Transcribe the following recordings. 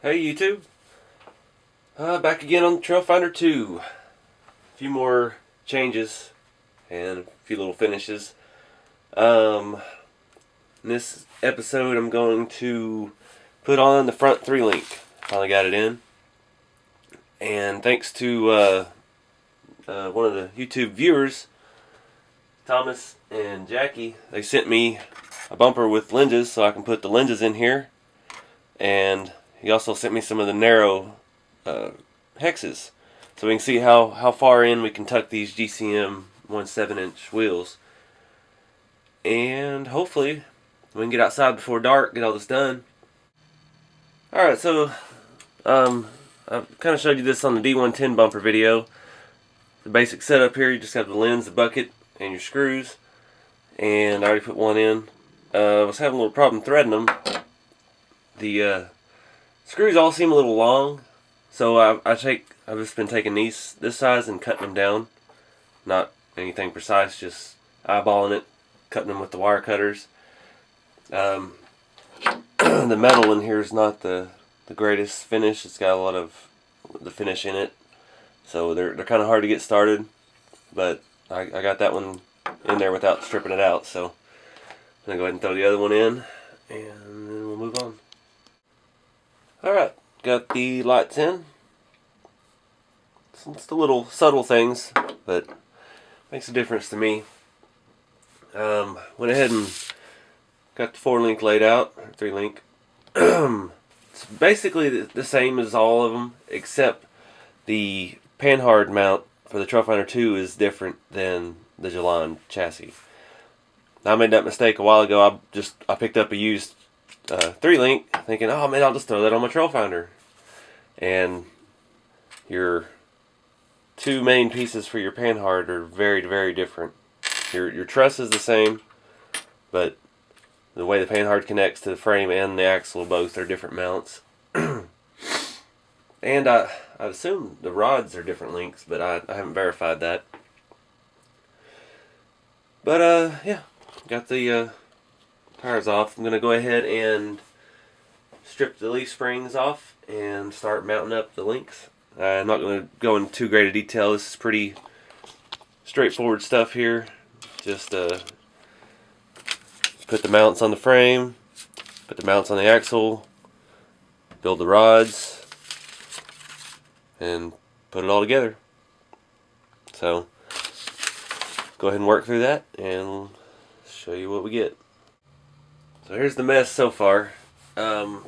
Hey YouTube, back again on the Trailfinder 2. A few more changes and a few little finishes. In this episode I'm going to put on the front 3-link. Finally got it in. And thanks to one of the YouTube viewers, Thomas and Jackie, they sent me a bumper with lenses so I can put the lenses in here. And he also sent me some of the narrow hexes, so we can see how far in we can tuck these GCM 1/7-inch wheels. And hopefully we can get outside before dark, get all this done. Alright, so I've kind of showed you this on the D110 bumper video. The basic setup here, you just have the lens, the bucket, and your screws. And I already put one in. I was having a little problem threading them. The screws all seem a little long, so I've just been taking this size and cutting them down. Not anything precise, just eyeballing it, cutting them with the wire cutters. The metal in here is not the greatest finish. It's got a lot of the finish in it, so they're kind of hard to get started. But I got that one in there without stripping it out, so I'm gonna go ahead and throw the other one in, and then we'll move on. Alright, got the lights in. It's the little subtle things, but makes a difference to me. Went ahead and got the 4-link laid out, or 3-link. It's basically the same as all of them, except the panhard mount for the Trailfinder 2 is different than the Jalan chassis. Now, I made that mistake a while ago. I picked up a used 3-link, thinking, oh man, I'll just throw that on my Trailfinder. And your two main pieces for your panhard are very, very different. Your truss is the same, but the way the panhard connects to the frame and the axle both are different mounts. And I assume the rods are different links, but I haven't verified that. But yeah, got the tires off. I'm going to go ahead and strip the leaf springs off and start mounting up the links. I'm not going to go into too great a detail. This is pretty straightforward stuff here. Just put the mounts on the frame, put the mounts on the axle, build the rods, and put it all together. So go ahead and work through that and show you what we get. So here's the mess so far. I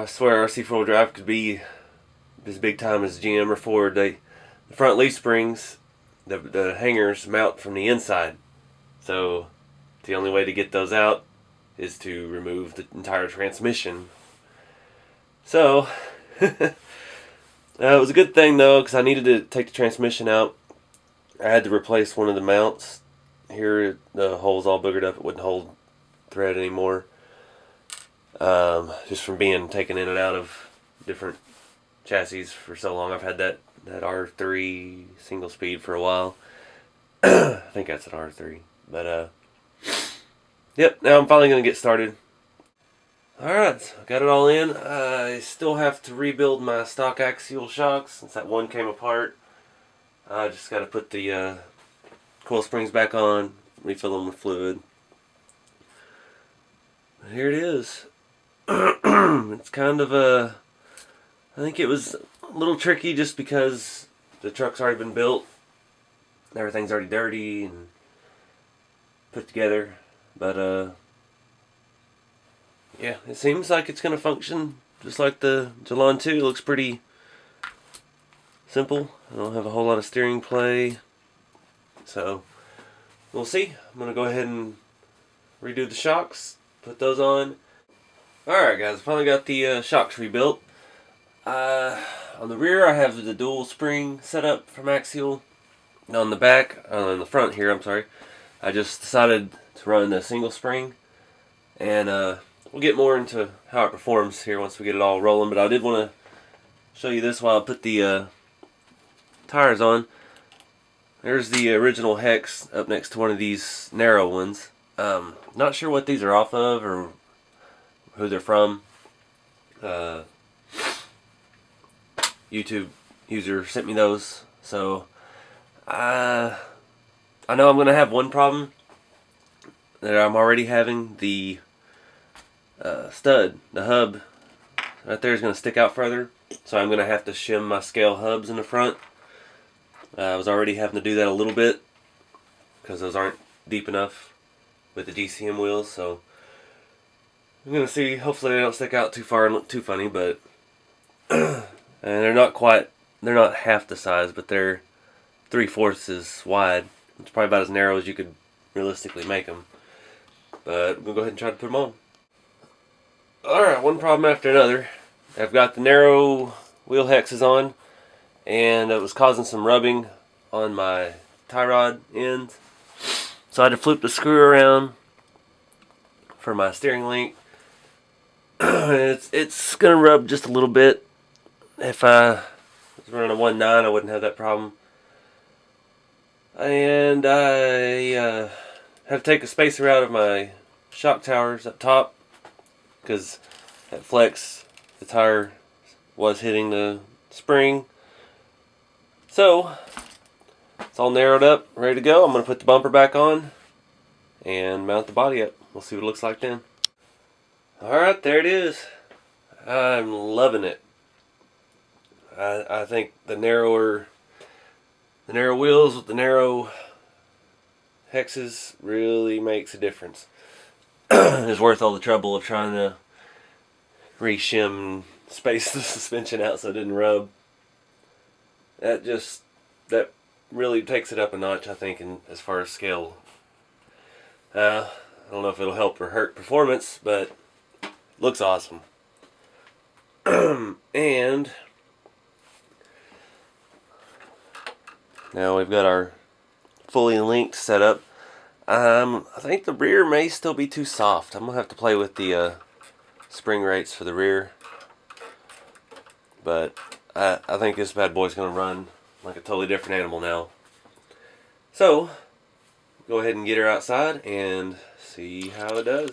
swear RC4wd Drive could be as big time as GM or Ford. The front leaf springs, the hangers mount from the inside. So the only way to get those out is to remove the entire transmission. So it was a good thing though, because I needed to take the transmission out. I had to replace one of the mounts. Here the hole's all boogered up. It wouldn't hold thread anymore. Just from being taken in and out of different chassis for so long. I've had that R3 single speed for a while. I think that's an R3. But yep, now I'm finally going to get started. Alright, so I got it all in. I still have to rebuild my stock axial shocks since that one came apart. I just got to put the coil springs back on, refill them with fluid. But here it is. It's kind of I think it was a little tricky just because the truck's already been built. Everything's already dirty and put together. But yeah, it seems like it's going to function just like the Jalan 2. It looks pretty simple. I don't have a whole lot of steering play. So we'll see. I'm going to go ahead and redo the shocks, put those on. Alright guys, finally got the shocks rebuilt. On the rear I have the dual spring setup from Axial. On the back, on the front here, I'm sorry, I just decided to run the single spring. And we'll get more into how it performs here once we get it all rolling. But I did want to show you this while I put the tires on. There's the original hex up next to one of these narrow ones. Not sure what these are off of or who they're from. YouTube user sent me those. So I know I'm gonna have one problem that I'm already having. The stud, the hub right there is gonna stick out further, so I'm gonna have to shim my scale hubs in the front. I was already having to do that a little bit because those aren't deep enough with the GCM wheels. So I'm gonna see. Hopefully they don't stick out too far and look too funny, but and they're not half the size, but they're 3/4 wide. It's probably about as narrow as you could realistically make them. But we'll go ahead and try to put them on. Alright, one problem after another. I've got the narrow wheel hexes on, and it was causing some rubbing on my tie rod end. So I had to flip the screw around for my steering link. It's gonna rub just a little bit. If I was running a 1.9, I wouldn't have that problem. And I had to take a spacer out of my shock towers up top because that flex, the tire was hitting the spring. So it's all narrowed up, ready to go. I'm going to put the bumper back on and mount the body up. We'll see what it looks like then. Alright, there it is. I'm loving it. I think the narrow wheels with the narrow hexes really makes a difference. It's worth all the trouble of trying to re-shim and space the suspension out so it didn't rub. That really takes it up a notch, I think, as far as scale. I don't know if it'll help or hurt performance, but it looks awesome. And now we've got our fully linked setup. I think the rear may still be too soft. I'm going to have to play with the spring rates for the rear. But I think this bad boy's going to run like a totally different animal now. So, go ahead and get her outside and see how it does.